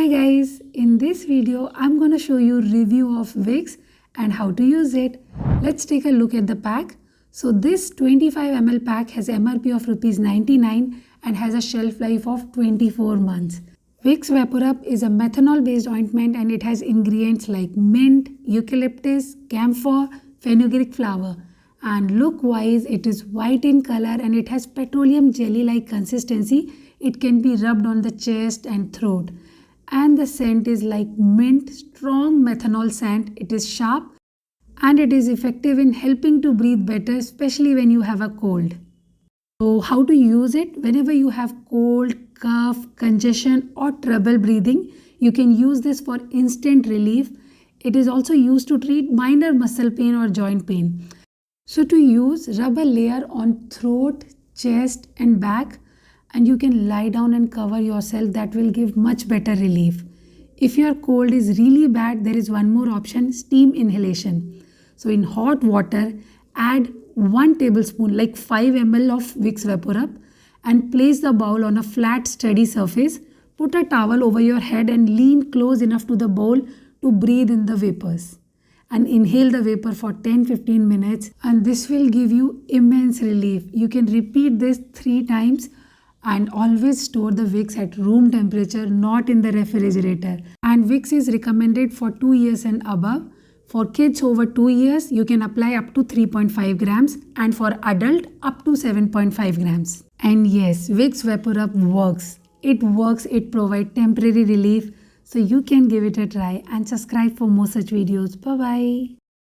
Hi guys, in this video I'm gonna show you review of Vicks and how to use it. Let's take a look at the pack. So this 25 ml pack has MRP of ₹99 and has a shelf life of 24 months. Vicks Vaporub is a methanol based ointment and it has ingredients like mint, eucalyptus, camphor, fenugreek flower. And look wise it is white in color and it has petroleum jelly like consistency. It can be rubbed on the chest and throat. And the scent is like mint, strong methanol scent. It is sharp and it is effective in helping to breathe better, especially when you have a cold. So how to use it? Whenever you have cold, cough, congestion or trouble breathing, you can use this for instant relief. It is also used to treat minor muscle pain or joint pain. So to use, rub a layer on throat, chest and back, and you can lie down and cover yourself. That will give much better relief. If your cold is really bad, there is one more option, steam inhalation. So in hot water, add 1 tablespoon like 5 ml of Vicks Vaporub and place the bowl on a flat steady surface. Put a towel over your head and lean close enough to the bowl to breathe in the vapors. And inhale the vapor for 10-15 minutes and this will give you immense relief. You can repeat this 3 times. And always store the Vicks at room temperature, not in the refrigerator. And Vicks is recommended for 2 years and above. For kids over 2 years, you can apply up to 3.5 grams and for adult up to 7.5 grams. And yes, Vicks Vaporub works. It provides temporary relief. So you can give it a try and subscribe for more such videos. Bye-bye.